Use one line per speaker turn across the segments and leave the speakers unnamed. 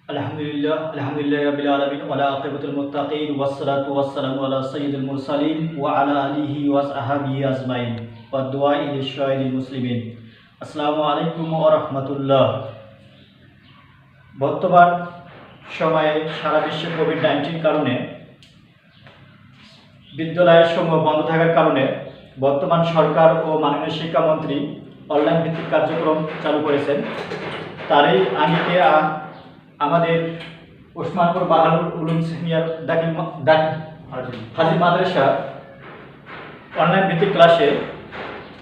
আলহামদুলিল্লাহ রাব্বিল আলামিন ওয়ালা আকিবাতুল মুত্তাকিন ওয়াসসালাতু ওয়াসসালামু আলা সাইয়্যিদিল মুরসালিন ওয়া আলা আলিহি ওয়া আসহাবিহি আজমাইন ওয়া দুআই লিশ-শাহিদিল মুসলিমিন। আসসালামু আলাইকুম ওয়া রাহমাতুল্লাহ। বর্তমান সময়ে সারা বিশ্বে কোভিড-19 কারণে বিদ্যালয়ের সমূহ বন্ধ থাকার কারণে বর্তমান সরকার ও মাননীয় শিক্ষামন্ত্রী অনলাইন ভিত্তিক কার্যক্রম চালু করেছেন। তারই আঙ্গিকে আমাদের ওসমানপুর বাহারুল উলুম সিনিয়র হাজি মাদ্রাসা অনলাইন ভিত্তিক ক্লাসে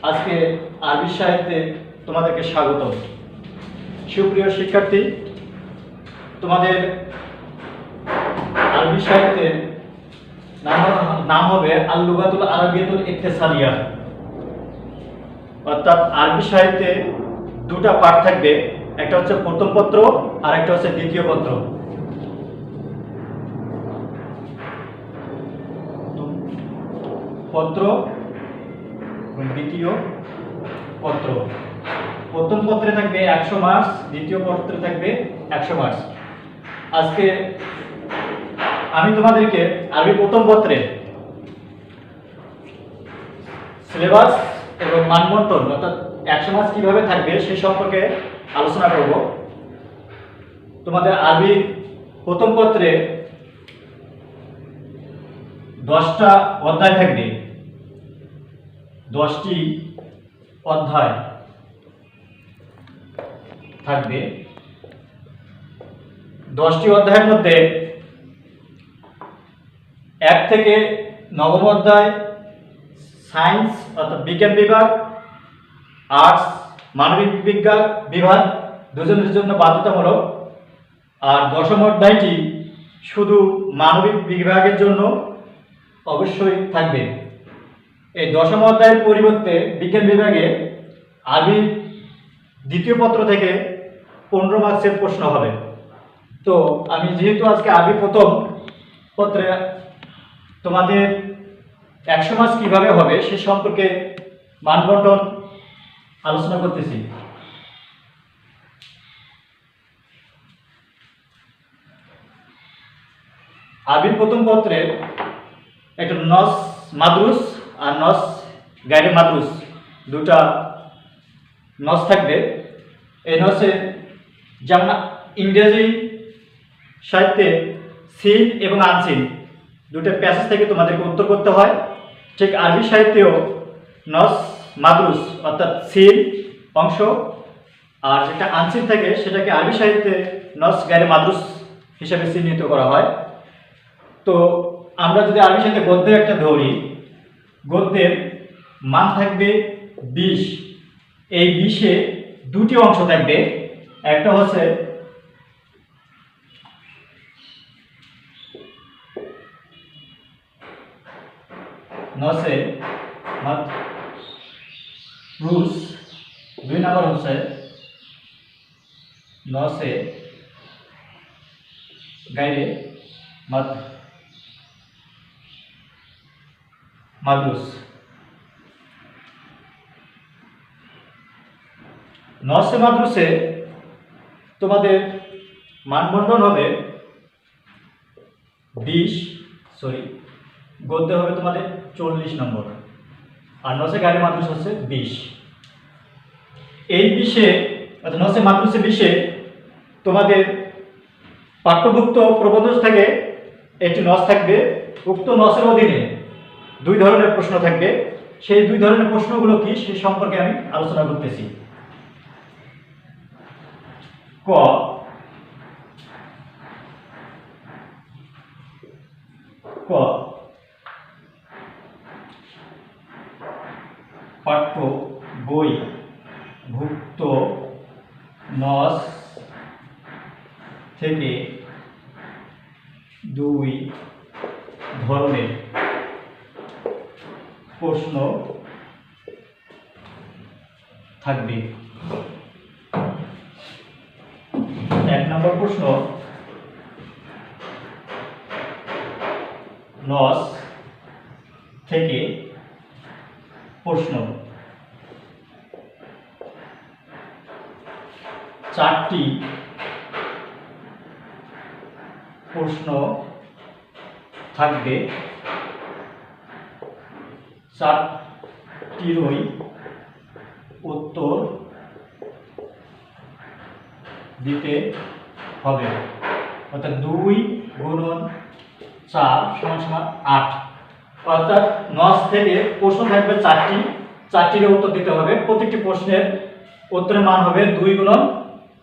আজকে আরবি সাহিত্যে তোমাদেরকে স্বাগত। সুপ্রিয় শিক্ষার্থী, তোমাদের আরবি সাহিত্যের নাম হবে আল-লুগাতুল আরাবিয়াতুল ইকতিসাদিয়া। অর্থাৎ আরবি সাহিত্যে দুটা পাঠ থাকবে, একটা হচ্ছে প্রথম পত্র আর একটা হচ্ছে দ্বিতীয় পত্র। পত্র দ্বিতীয় পত্র। প্রথম পত্রে থাকবে 100 মার্কস, দ্বিতীয় পত্রে থাকবে 100 মার্কস। আজকে আমি তোমাদেরকে আরবি প্রথম পত্রের সিলেবাস এবং মানবন্টন অর্থাৎ 100 মার্কস কিভাবে থাকবে সে সম্পর্কে আলোচনা করব। তোমাদের আরবি প্রথম পত্রে 10টা অধ্যায় থাকবে, 10টি অধ্যায় থাকবে। 10টি অধ্যায়ের মধ্যে 1 থেকে 9ম অধ্যায় সায়েন্স অর্থাৎ বিজ্ঞান বিভাগ, আর্টস মানবিক বিজ্ঞান বিভাগ দুজনের জন্য বাধ্যতামূলক। আর 10ম অধ্যায়টি শুধু মানবিক বিভাগের জন্য অবশ্যই থাকবে। এই 10ম অধ্যায়ের পরিবর্তে বিজ্ঞান বিভাগে আরবি দ্বিতীয় পত্র থেকে 15 মার্কসের প্রশ্ন হবে। তো আমি যেহেতু আজকে আরবি প্রথম পত্রে তোমাদের 100 মার্কস কিভাবে হবে সে সম্পর্কে মানবন্টন আলোচনা করতেছি। আরবি প্রথম পত্রে একটা নস মাদরুস আর নস গাইরে মাদরুস দুটা নস থাকবে। এই নসে যেমন ইংরেজি সাহিত্যে সিন এবং আনসিন দুটো প্যাসেজ থেকে তোমাদেরকে উত্তর করতে হয়, ঠিক আরবি সাহিত্যেও নস মাদরুস অর্থাৎ সিন অংশ আর যেটা আনসিন থাকে সেটাকে আরবি সাহিত্যে নস গাইরে মাদরুস হিসাবে চিহ্নিত করা হয়। তো আমরা যদি আরবি সাহিত্যে গদ্যের একটা ধরি, গদ্যের মান থাকবে 20। এই 20-এ দুটি অংশ থাকবে, একটা হচ্ছে নসে মাদরুস, 2 নম্বর হচ্ছে নসে গাইরে মাদরুস। নসে মাদরুসে তোমাদের মানবন্টন হবে 20, গদ্যে হবে তোমাদের 40 নম্বর আর নসে গাইরে মাদরুস হচ্ছে 20। এই 20-এ অর্থাৎ নসে মাদরুসে 20-এ তোমাদের পাঠ্যভুক্ত প্রবন্ধ থেকে একটি নস থাকবে। উক্ত নসের অধীনে 2 ধরনের প্রশ্ন থাকবে। সেই 2 ধরনের প্রশ্নগুলো কি সে সম্পর্কে আমি আলোচনা করতেছি। ক ক পাঠ্য বই ভুক্ত নস থেকে 2 ধরনের প্রশ্ন থাকবে। 1 নম্বর প্রশ্ন, নস থেকে প্রশ্ন। 4টি প্রশ্ন থাকবে, চারটিরই উত্তর দিতে হবে। অর্থাৎ 2 গুণন 4 সমান 8। অর্থাৎ 9 থেকে প্রশ্ন থাকবে 4টি, 4টির উত্তর দিতে হবে। প্রত্যেকটি প্রশ্নের উত্তরের মান হবে 2 গুণন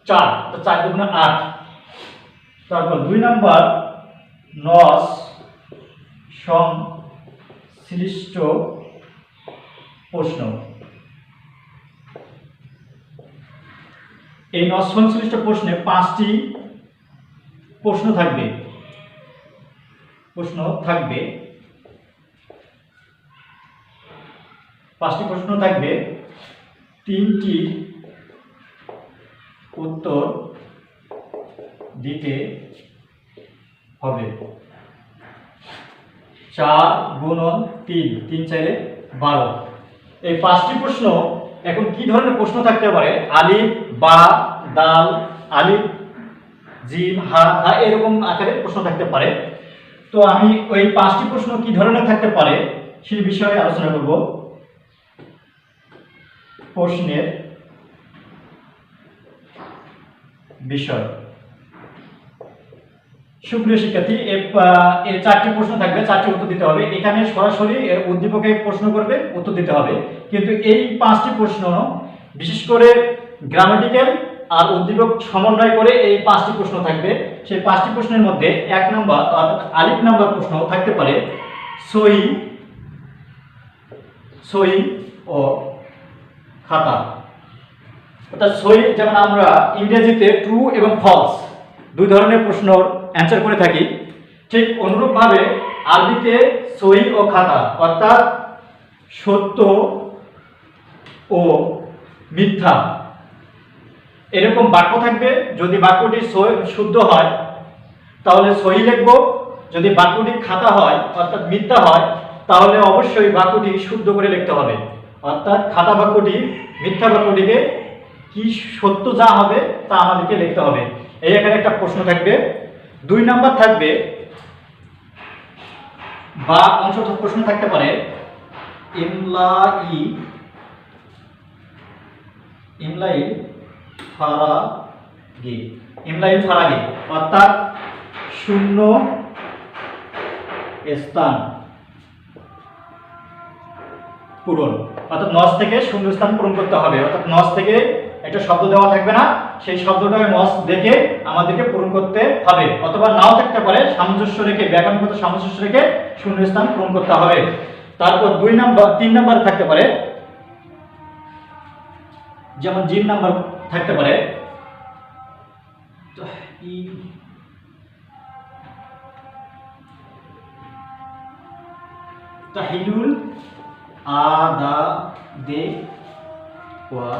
4, তো 4 গুণন 8। তারপর 2 নাম্বার, নস সংশ্লিষ্ট প্রশ্ন। এই নস সংশ্লিষ্ট প্রশ্নে 5টি প্রশ্ন থাকবে। 5টি প্রশ্ন থাকবে, 3টির উত্তর দিতে হবে। 4 গুণন 3, 3 4 12। এই 5টি প্রশ্ন এখন কি ধরনের প্রশ্ন থাকতে পারে? আলিফ, বা, দাল, আলিফ, জিম, হা, ধা এরকম আকারে প্রশ্ন থাকতে পারে। তো আমি ওই 5টি প্রশ্ন কি ধরনের থাকতে পারে সেই বিষয়ে আলোচনা করব। প্রশ্নের বিষয়। সুপ্রিয় শিক্ষার্থী, এই 4টি প্রশ্ন থাকবে, 4টি উত্তর দিতে হবে। এখানে সরাসরি উদ্দীপকে প্রশ্ন করবে, উত্তর দিতে হবে। কিন্তু এই 5টি প্রশ্ন বিশেষ করে গ্রামাটিক্যাল আর উদ্দীপক সমন্বয় করে এই 5টি প্রশ্ন থাকবে। সেই 5টি প্রশ্নের মধ্যে 1 নম্বর অর্থাৎ আলিফ নাম্বার প্রশ্ন থাকতে পারে সই ও খাতা। অর্থাৎ সই, যেমন আমরা ইংরেজিতে ট্রু এবং ফলস 2 ধরনের প্রশ্নর অ্যান্সার করে থাকি, ঠিক অনুরূপভাবে আরবিতে সই ও খাতা অর্থাৎ সত্য ও মিথ্যা এরকম বাক্য থাকবে। যদি বাক্যটি শুদ্ধ হয় তাহলে সহি লিখব, যদি বাক্যটি খাতা হয় অর্থাৎ মিথ্যা হয় তাহলে অবশ্যই বাক্যটি শুদ্ধ করে লিখতে হবে। অর্থাৎ খাতা বাক্যটি মিথ্যা বাক্যটিকে কি সত্য যা হবে তা আমাদেরকে লিখতে হবে। এই এখানে একটা প্রশ্ন থাকবে। 2 নাম্বার থাকবে বা অংশ প্রশ্ন থাকতে পারে ইমলাই ফারাগি অর্থাৎ শূন্য স্থান পূরণ। অর্থাৎ নস থেকে শূন্য স্থান পূরণ করতে হবে। অর্থাৎ নস থেকে একটা শব্দ দেওয়া থাকবে না, সেই শব্দটাকে নস দেখে আমাদেরকে পূরণ করতে হবে। অথবা নাও থাকতে পারে, সামঞ্জস্য রেখে, ব্যাকরণগত সামঞ্জস্য রেখে শূন্য স্থান পূরণ করতে হবে। তারপর 3 নাম্বার থাকতে পারে, যেমন জিম নাম্বার থাকতে পারে তাহিলুল আদাদে ওয়া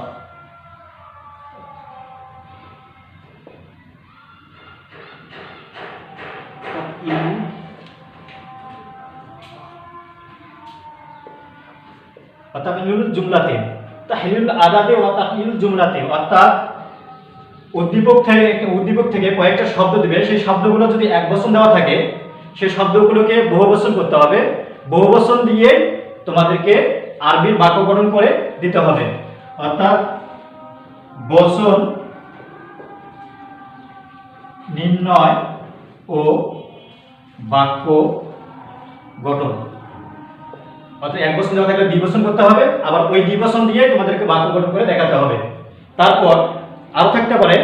তাহলিলুল জুমলাতে, তাহলিলুল আদাদে ওয়া তাহলিলুল জুমলাতে অর্থাৎ উদ্দীপক থেকে কয়েকটা শব্দ দিবে, সেই শব্দগুলো যদি একবচন দেওয়া থাকে সেই শব্দগুলোকে বহুবচন করতে হবে। বহুবচন দিয়ে তোমাদেরকে আরবি বাক্য গঠন করে দিতে হবে। অর্থাৎ বচন নির্ণয় ও বাক্য গঠন। অর্থাৎ একবচন দেওয়া থাকলে দ্বিবচন করতে হবে, আবার ওই দ্বিবচন দিয়ে তোমাদেরকে বাক্য গঠন করে দেখাতে হবে। তারপর আরো থাকতে পারে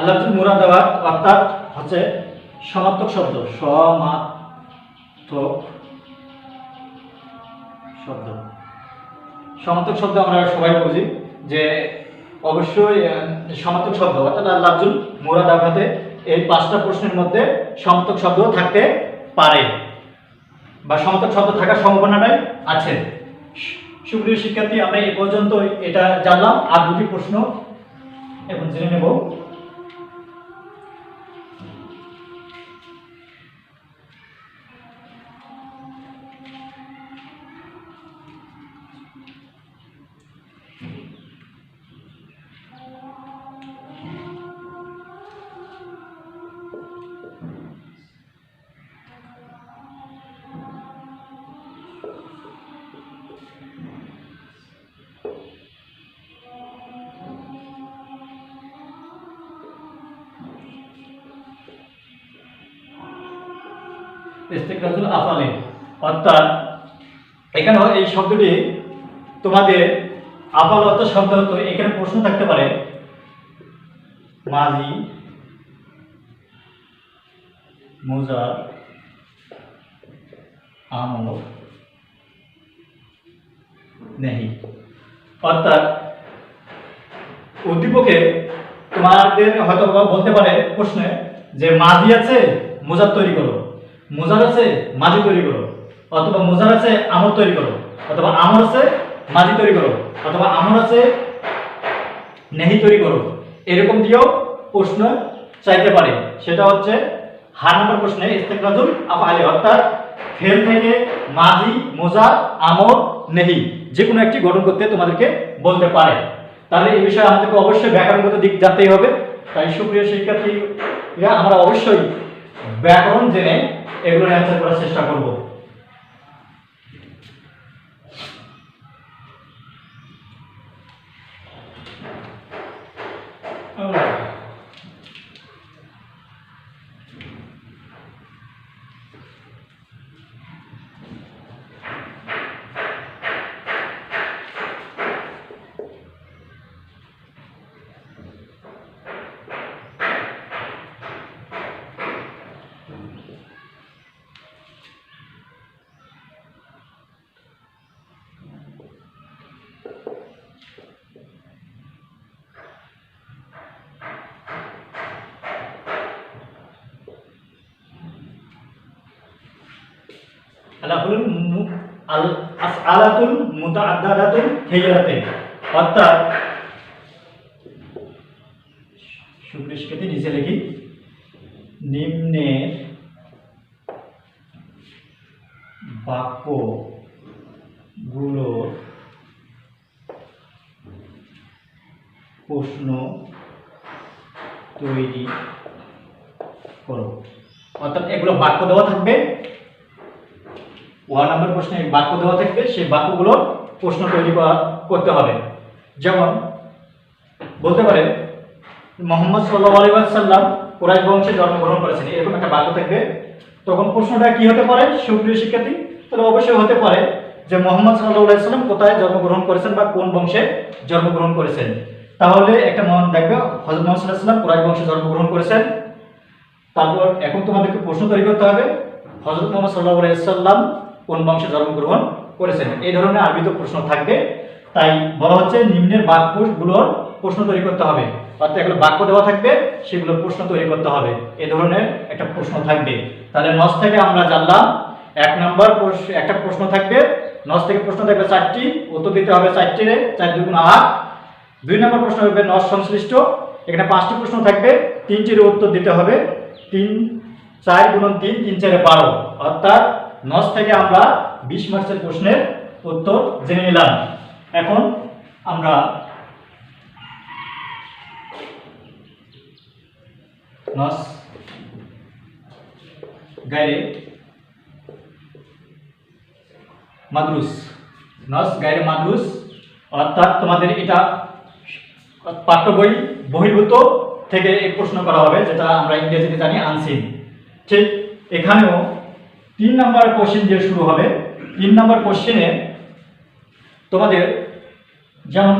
আল্লাহর মুরাদাবাদ অর্থাৎ হচ্ছে সমার্থক শব্দ। সমার্থক শব্দ আমরা সবাই বুঝি যে অবশ্যই সমার্থক শব্দ অর্থাৎ আল্লাহর মুরাদাবাদে এই 5টা প্রশ্নের মধ্যে সমার্থক শব্দ থাকতে পারে বা সমার্থক শব্দ থাকার সম্ভাবনাটাই আছে। সুপ্রিয় শিক্ষার্থী, আমরা এই পর্যন্ত এটা জানলাম। আর দুটি প্রশ্ন এখন জেনে নেব। ইস্তিকরাজুল আফালে, অর্থাৎ এখানে এই শব্দটি তোমাদের আফাল অর্থ শব্দ হতো। এখানে প্রশ্ন থাকতে পারে মাজি, মুজার, আমল, নেহি। অর্থাৎ উদ্দীপকে তোমাদের হয়তো বলতে পারে প্রশ্নে যে মাজি আছে মুজার তৈরি করো, মুজার আছে মাজি তৈরি করো, অথবা মুজার আছে আমর তৈরি করো, অথবা আমর আছে মাজি তৈরি করো, অথবা আমর আছে নেহি তৈরি করো। এরকম দিয়েও প্রশ্ন চাইতে পারে। সেটা হচ্ছে হার নম্বর প্রশ্নে ইস্তিকরাজুল আফআলে, অর্থাৎ ফেল থেকে মাজি, মুজার, আমর, নেহি যে কোনো একটি গঠন করতে তোমাদেরকে বলতে পারে। তাহলে এই বিষয়ে আমাদেরকে অবশ্যই ব্যাকরণগত দিক জানতেই হবে। তাই সুপ্রিয় শিক্ষার্থীরা, আমরা অবশ্যই ব্যাকরণ জেনে এগুলোর অ্যান্সার করার চেষ্টা করব। আসআলাতুল মুতাআদ্দাদাতুল হিজরাতে, অর্থাৎ সুপ্রিয় শিক্ষার্থী নিচে লিখি নিম্নের বাক্যগুলোর প্রশ্ন তৈরি করো। অর্থাৎ এগুলো বাক্য দেওয়া থাকবে, 1 নম্বর প্রশ্নে বাক্য দেওয়া থাকবে, সেই বাক্যগুলো প্রশ্ন তৈরি করতে হবে। যেমন বলতে পারে মুহাম্মদ সাল্লাল্লাহু আলাইহি ওয়াসাল্লাম কুরাইশ বংশে জন্মগ্রহণ করেছেন, এরকম একটা বাক্য থাকবে। তখন প্রশ্নটা কি হতে পারে সুপ্রিয় শিক্ষার্থী? তাহলে অবশ্যই হতে পারে যে মুহাম্মদ সাল্লাল্লাহু আলাইহি ওয়াসাল্লাম কোথায় জন্মগ্রহণ করেছেন বা কোন বংশে জন্মগ্রহণ করেছেন। তাহলে একটা মন দেখবে হযরত মুহাম্মদ সাল্লাল্লাহু আলাইহি ওয়াসাল্লাম কুরাইশ বংশে জন্মগ্রহণ করেছেন। তারপর এখন তোমাদেরকে প্রশ্ন তৈরি করতে হবে হযরত মুহাম্মদ সাল্লাল্লাহু আলাইহি ওয়াসাল্লাম কোন বংশে জন্মগ্রহণ করেছেন। এই ধরনের আরবিতে প্রশ্ন থাকবে। তাই বলা হচ্ছে নিম্নের বাক্যগুলোর প্রশ্ন তৈরি করতে হবে। অর্থাৎ এগুলো বাক্য দেওয়া থাকবে, সেগুলো প্রশ্ন তৈরি করতে হবে। এই ধরনের একটা প্রশ্ন থাকবে। তাহলে নস থেকে আমরা জানলাম 1 নম্বর একটা প্রশ্ন থাকবে, নস থেকে প্রশ্ন থাকবে 4টি, উত্তর দিতে হবে 4টি, 4 2 গুণ 8। 2 নম্বর প্রশ্ন হবে নস সংশ্লিষ্ট, এখানে 5টি প্রশ্ন থাকবে, 3টির উত্তর দিতে হবে। 3 4 গুণন 3 3 4 12, অর্থাৎ নস থেকে আমরা 20 মার্কের প্রশ্নের উত্তর জেনে নিলাম। এখন আমরা নস গায়রে মাদরুস, নস গায়রে মাদরুস, অর্থাৎ তোমাদের এটা পাঠ্য বই বহির্ভূত থেকে এই প্রশ্ন করা হবে, যেটা আমরা ইংরেজিতে জানি আনসিন। ঠিক এখানেও 3 নম্বর কোশ্চেন দিয়ে শুরু হবে। 3 নম্বর কোশ্চেনে তোমাদের যেমন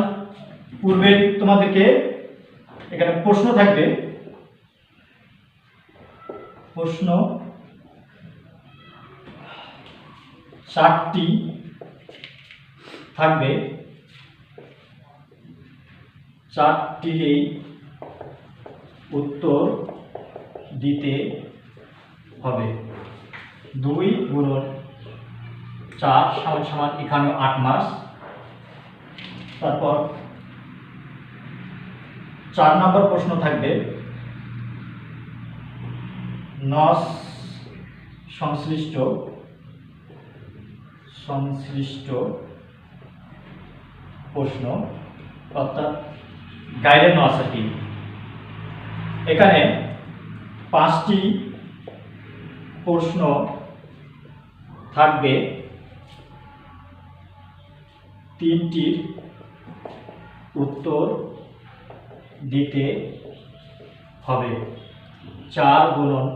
পূর্বে তোমাদেরকে এখানে প্রশ্ন থাকবে, প্রশ্ন 7টি থাকবে, 4টিরই উত্তর দিতে হবে। 2 গুণন 4 সমান সমান এখানেও 8 মাস, তারপর 4 নম্বর প্রশ্ন থাকবে নস সংশ্লিষ্ট প্রশ্ন, অর্থাৎ গাইডের নস আর কি। এখানে 5টি প্রশ্ন থাকবে, 3টির উত্তর দিতে হবে। 4 গুণন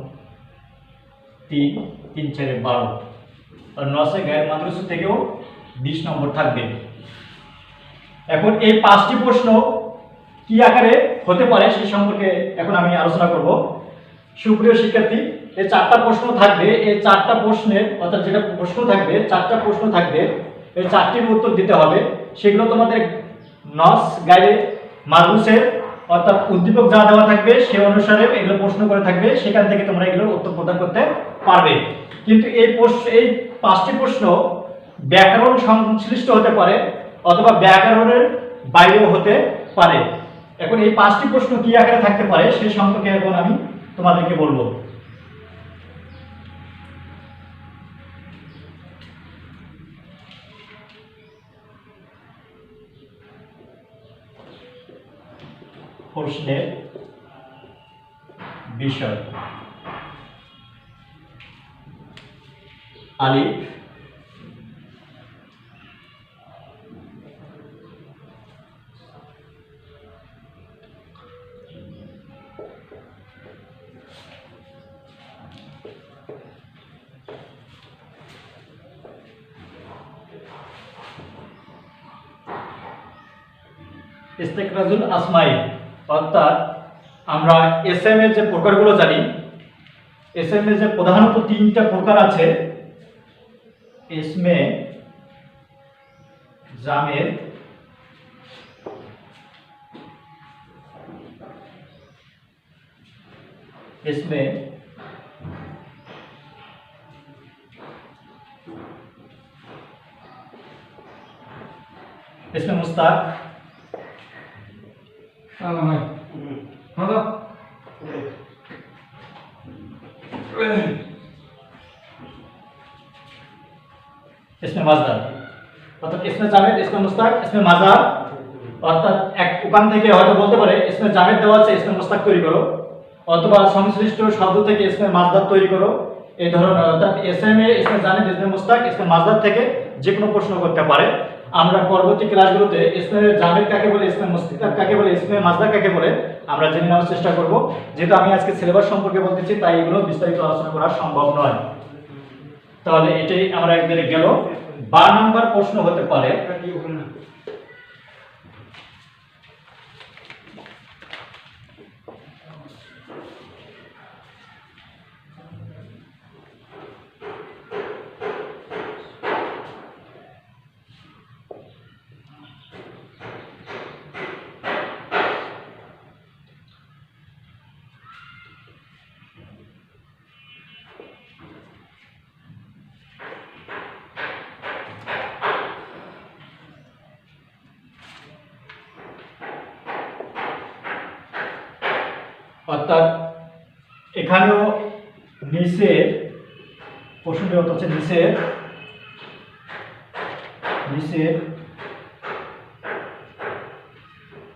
3, 3 4 12, আর নসে গায়ের মাদ্রাস থেকেও 20 নম্বর থাকবে। এখন এই 5টি প্রশ্ন কি আকারে হতে পারে সেই সম্পর্কে এখন আমি আলোচনা করব। সুপ্রিয় শিক্ষার্থী, এই 4টা প্রশ্ন থাকবে, এই 4টা প্রশ্নের অর্থাৎ যেটা প্রশ্ন থাকবে 4টা প্রশ্ন থাকবে, এই 4টির উত্তর দিতে হবে। সেগুলো তোমাদের নস গাইডে মাদ্রাসের অর্থাৎ উদ্দীপক যা দেওয়া থাকবে সে অনুসারে এগুলো প্রশ্ন করে থাকবে, সেখান থেকে তোমরা এগুলোর উত্তর প্রদান করতে পারবে। কিন্তু এই 5টি প্রশ্ন ব্যাকরণ সংশ্লিষ্ট হতে পারে অথবা ব্যাকরণের বাইরেও হতে পারে। এখন এই 5টি প্রশ্ন কি আকারে থাকতে পারে সেই সম্পর্কে এখন আমি তোমাদেরকে বলবো। প্রশ্নের বিষয়: আলিফ, ইস্তেকরাজুল আসমাই, অর্থাৎ আমরা এসএম এর যে প্রকারগুলো জানি, এসএম এর যে প্রধানত 3টা প্রকার আছে, ইসমে জামেদ, ইসমে মুস্তাক, ইসমে মাজদার, অর্থাৎ ইসমে জামেদ, ইসমে মুস্তাক, ইসমে মাজদার। অর্থাৎ ওখান থেকে হয়তো বলতে পারে ইসমে জামেদ দেওয়া আছে ইসমে মুস্তাক তৈরি করো, অথবা সংশ্লিষ্ট শব্দ থেকে ইসমে মাজদার তৈরি করো। এই ধরনের অর্থাৎ এসএম এ ইসমে জামেদ, ইসমে মুস্তাক, ইসমে মাজদার থেকে যে কোনো প্রশ্ন করতে পারে। আমরা পরবর্তী ক্লাসগুলোতে ইসমে জামেদ কাকে বলে, ইসমে মুস্তাক কাকে বলে, ইসমে মাজদার কাকে বলে আমরা জেনে নেওয়ার চেষ্টা করব। যেহেতু আমি আজকে সিলেবাস সম্পর্কে বলতেছি তাই এগুলো বিস্তারিত আলোচনা করা সম্ভব নয়। তাহলে এটাই আমরা একদিকে গেল। 12 নম্বর প্রশ্ন হতে পারে অর্থাৎ এখানেও নিচের প্রশ্নটি হচ্ছে নিচের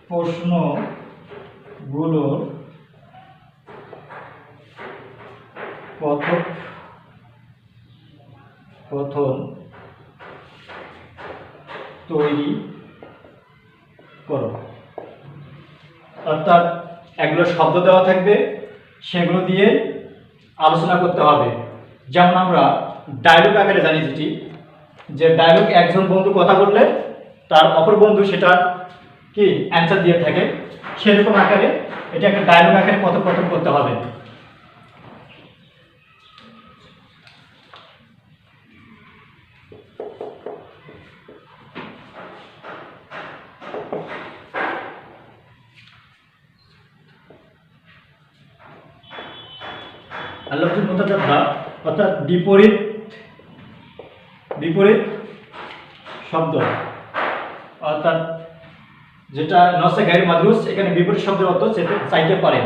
প্রশ্নগুলোর কথোপকথন তৈরি করো। অর্থাৎ এগুলো শব্দ দেওয়া থাকবে, সেগুলো দিয়ে আলোচনা করতে হবে। যেমন আমরা ডায়লগ আকারে জানি যে ডায়লগ একজন বন্ধু কথা বললে তার অপর বন্ধু সেটা কি অ্যান্সার দিয়ে থাকে, সেরকম আকারে এটা একটা ডায়লগ আকারে কথোপকথন করতে হবে। আল্লাফজুল মুতাজাদ্দা অর্থাৎ বিপরীত শব্দ, অর্থাৎ যেটা নসে গায়ের মাদ্রুস, এখানে বিপরীত শব্দের অর্থ চাইতে পারে।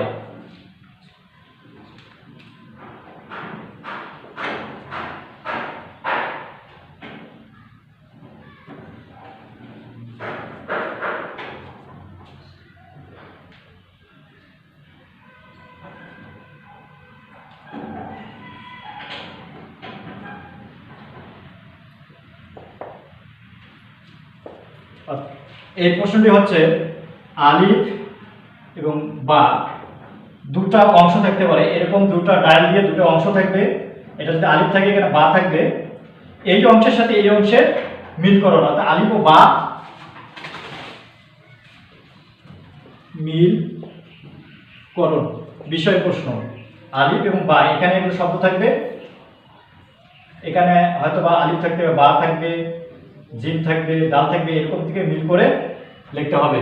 এই প্রশ্নটি হচ্ছে আলিফ এবং বা দুটা অংশ থাকতে পারে, এরকম দুটা ডায়াল দিয়ে দুটো অংশ থাকবে, এটা যদি আলিফ থাকে এখানে বা থাকবে, এই অংশের সাথে এই অংশের মিল করো, অর্থাৎ আলিফ ও বা মিল করণ বিষয় প্রশ্ন। আলিফ এবং বা এখানে এগুলো শব্দ থাকবে, এখানে হয়তো বা আলিফ থাকবে, বা থাকবে, জিম থাকবে, দাল থাকবে, এরকম থেকে মিল করে লিখতে হবে।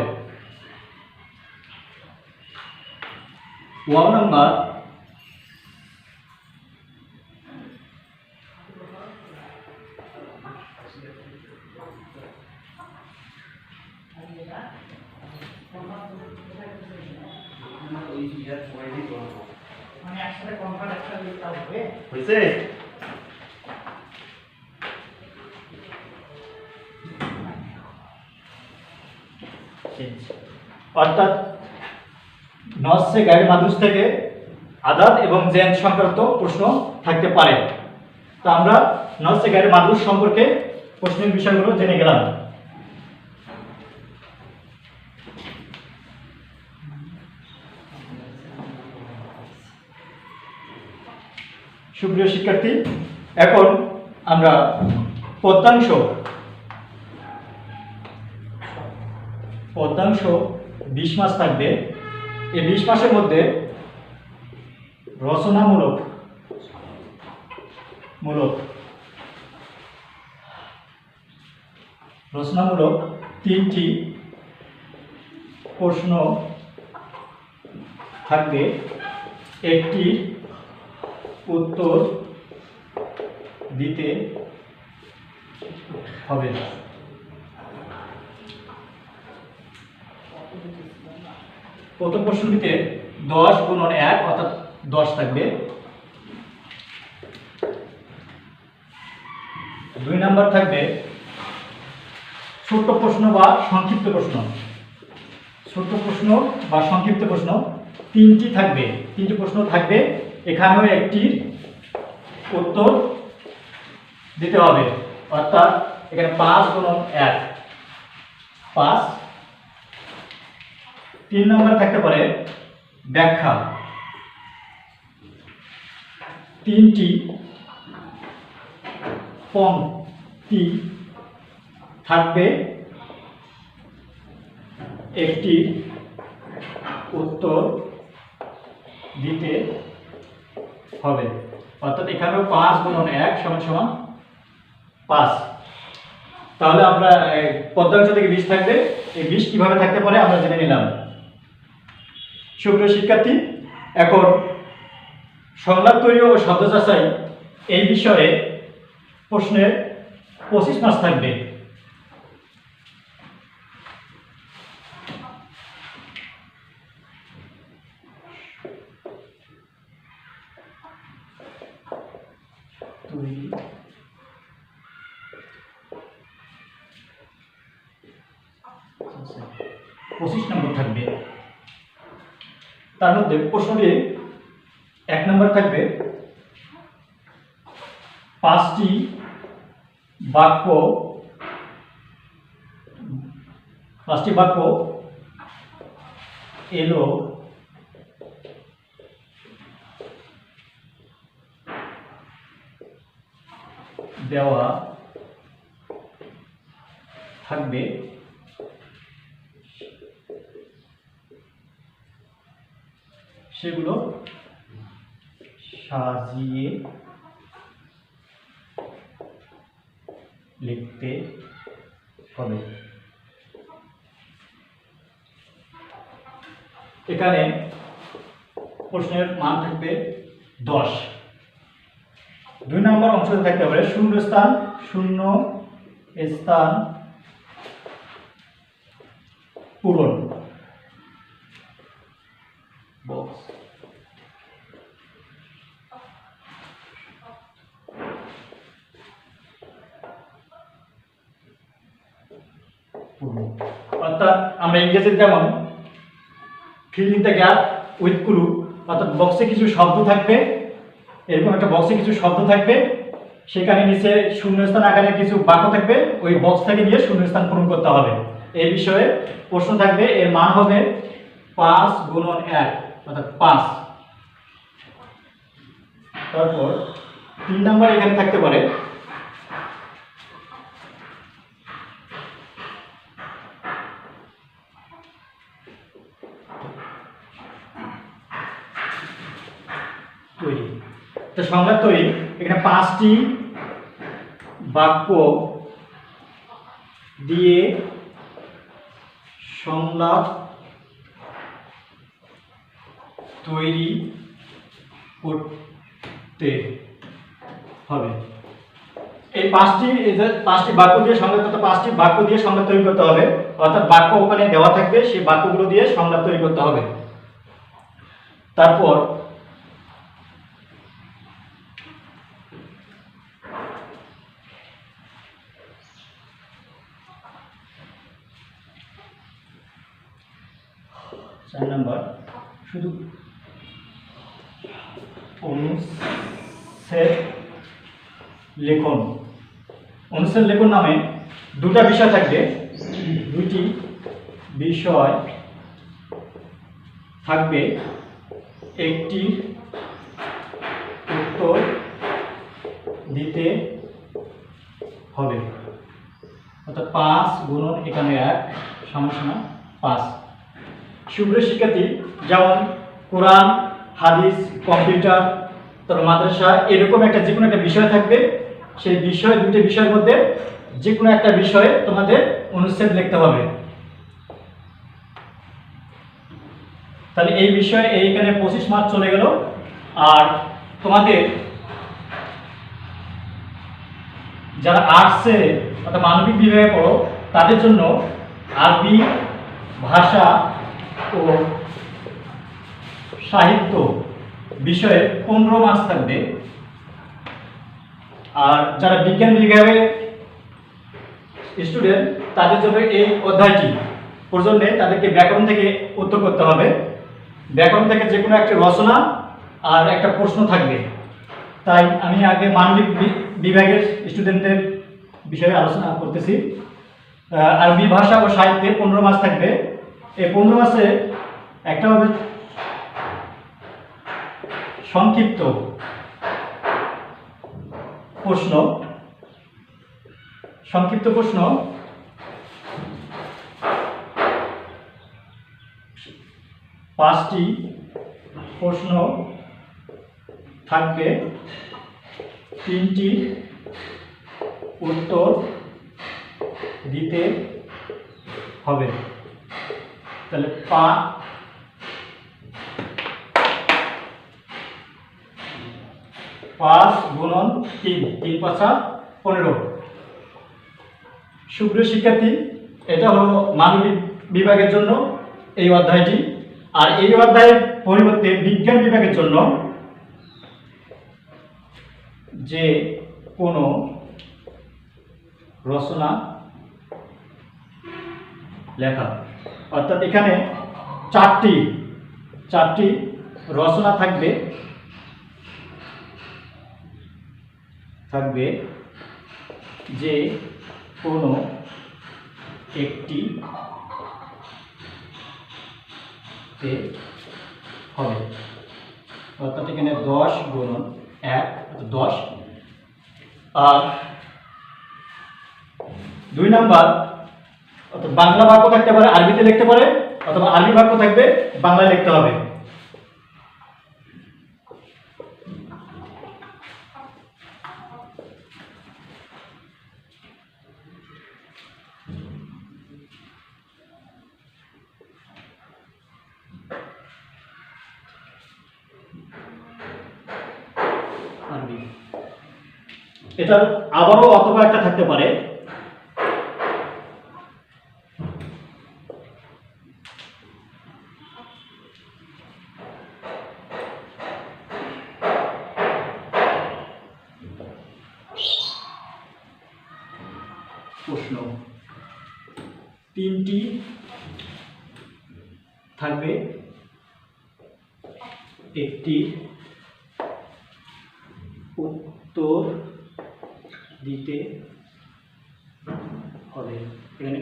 ওয়াও নাম্বার হয়েছে। অর্থাৎ নসে গায়ের মাদ্রুস থেকে আদাদ এবং জেন সংক্রান্ত প্রশ্ন থাকতে পারে। তো আমরা নসে গায়ের মাদ্রুস সম্পর্কে প্রশ্নের বিষয়গুলো জেনে গেলাম। সুপ্রিয় শিক্ষার্থী, এখন আমরা পদ্যাংশ 20 মাস থাকবে। এই 20 মাসের মধ্যে রচনামূলক 3টি প্রশ্ন থাকবে, একটি উত্তর দিতে হবে। প্রথম প্রশ্নটিতে 10 গুণন 1 অর্থাৎ 10 থাকবে। 2 নাম্বার থাকবে ছোট্ট প্রশ্ন বা সংক্ষিপ্ত প্রশ্ন। ছোট্ট প্রশ্ন বা সংক্ষিপ্ত প্রশ্ন 3টি থাকবে, 3টি প্রশ্ন থাকবে, এখানেও একটির উত্তর দিতে হবে, অর্থাৎ এখানে 5 গুণন 1 5। 3 নম্বরে থাকতে পারে ব্যাখ্যা। 3টি পংক্তি থাকবে, একটি উত্তর দিতে হবে, অর্থাৎ এখানেও 5 গুণন 1 সমান 5। তাহলে আমরা পদ্যাংশ থেকে 20 থাকবে, এই 20 কিভাবে থাকতে পারে আমরা জেনে নিলাম। সুপ্রিয় শিক্ষার্থী, এখন সংলাপ তৈরি ও শব্দ যাচাই এই বিষয়ে প্রশ্নের 25 মাস থাকবে। তৈরি 25 নম্বর থাকবে। তার মধ্যে প্রশ্নটি 1 নম্বর থাকবে 5টি বাক্য এলো দেওয়া থাকবে, সেগুলো সাজিয়ে লিখতে হবে। এখানে প্রশ্নের মান থাকবে 10। 2 নম্বর অংশে থাকতে পারে শূন্য স্থান পূরণ, বক্স পূরণ। অর্থাৎ আমরা ইংরেজিতে যেমন fill in the gap with clue, অর্থাৎ বক্সে কিছু শব্দ থাকবে, এরকম একটা বক্সে কিছু শব্দ থাকবে, সেখানে নিচে শূন্যস্থান আকারে কিছু বাক্য থাকবে, ওই বক্স থেকে নিয়ে শূন্যস্থান পূরণ করতে হবে। এই বিষয়ে প্রশ্ন থাকবে, এর মান হবে 5 গুণন 1 অর্থাৎ 5। তারপর 3 নাম্বার এখানে থাকতে পারে তৈরি। তো সংলাপ তৈরি, এখানে 5টি বাক্য দিয়ে সংলাপ তৈরি করতে হবে। এই পাঁচটি বাক্য দিয়ে সংলাপ, 5টি বাক্য দিয়ে সংলাপ তৈরি করতে হবে, অর্থাৎ বাক্য ওখানে দেওয়া থাকবে, সেই বাক্যগুলো দিয়ে সংলাপ তৈরি করতে হবে। তারপর চার নাম্বার, শুধু অনুচ্ছেদ লেখন। অনুচ্ছেদ লেখন নামে দুটা বিষয় থাকবে, দুটি বিষয় থাকবে, একটি উত্তর দিতে হবে, অর্থাৎ 5 গুণন এখানে 1 সমান 5। সুপ্রিয় শিক্ষার্থী, যেমন কোরআন, হাদিস, কম্পিউটার, তারপর মাদ্রাসা, এরকম একটা যে কোনো একটা বিষয় থাকবে, সেই বিষয়, দুটি বিষয়ের মধ্যে যে কোনো একটা বিষয়ে তোমাদের অনুচ্ছেদ লিখতে হবে। তাহলে এই বিষয়ে এইখানে 25 মার্ক চলে গেল। আর তোমাদের যারা আর্টসে অর্থাৎ মানবিক বিভাগে পড়ো, তাদের জন্য আরবি ভাষা ও সাহিত্য বিষয়ে 15 মার্কস থাকবে। আর যারা বিজ্ঞান বিভাগের স্টুডেন্ট, তাদের জন্য এই অধ্যায়টি প্রয়োজন নেই, তাদেরকে ব্যাকরণ থেকে উত্তর করতে হবে। ব্যাকরণ থেকে যে কোনো একটা রচনা আর একটা প্রশ্ন থাকবে। তাই আমি আগে মানবিক বিভাগের স্টুডেন্টদের বিষয়ে আলোচনা করতেছি। আরবি ভাষা ও সাহিত্যে 15 মার্কস থাকবে। এই 15 মাসে একটা হবে সংক্ষিপ্ত প্রশ্ন। সংক্ষিপ্ত প্রশ্ন 5টি প্রশ্ন থাকবে, 3টি উত্তর দিতে হবে। তাহলে 5 গুণন 3, 3 5 15। সুপ্রিয় শিক্ষার্থী, এটা হলো মানবিক বিভাগের জন্য এই অধ্যায়টি। আর এই অধ্যায়ের পরিবর্তে বিজ্ঞান বিভাগের জন্য যে কোনো রচনা লেখা, অর্থাৎ এখানে 4টি রচনা থাকবে, যে কোনো একটি হবে, অর্থাৎ এখানে 10 গুণন 1 10। আর 2 নাম্বার, অর্থাৎ বাংলা বাক্য থাকতে পারে, আরবিতে লিখতে পারে, অথবা আরবি বাক্য থাকবে, বাংলায় লিখতে হবে। এটার আবারও অথবা একটা থাকতে পারে, প্রশ্ন। 3টি থাকবে, একটি উত্তর দিতে হবে। এখানে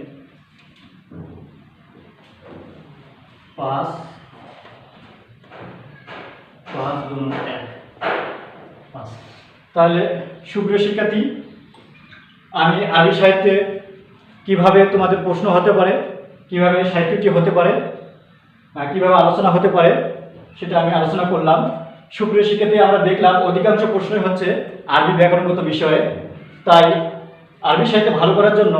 5 গুণন 1 5। তাহলে সুপ্রিয় শিক্ষার্থী, আমি আরবি সাহিত্যে কিভাবে তোমাদের প্রশ্ন হতে পারে, কিভাবে সাহিত্যটি হতে পারে, কিভাবে আলোচনা হতে পারে সেটা আমি আলোচনা করলাম। সুপ্রিয় শিক্ষার্থী, আমরা দেখলাম অধিকাংশ প্রশ্নই হচ্ছে আরবি ব্যাকরণগত বিষয়ে। তাই আরবি সাহিত্যে ভালো করার জন্য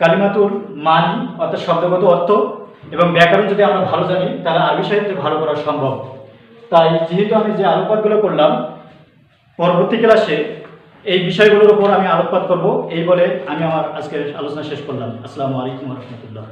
কালিমাতুল মানি অর্থাৎ শব্দগত অর্থ এবং ব্যাকরণ যদি আমরা ভালো জানি তাহলে আরবি সাহিত্যে ভালো করা সম্ভব। তাই যেহেতু আমি যে আলোকপাতগুলো করলাম, পরবর্তী ক্লাসে এই বিষয়গুলোর উপর আমি আলোকপাত করব। এই বলে আমি আমার আজকের আলোচনা শেষ করলাম। আসসালামু আলাইকুম ওয়া রাহমাতুল্লাহ।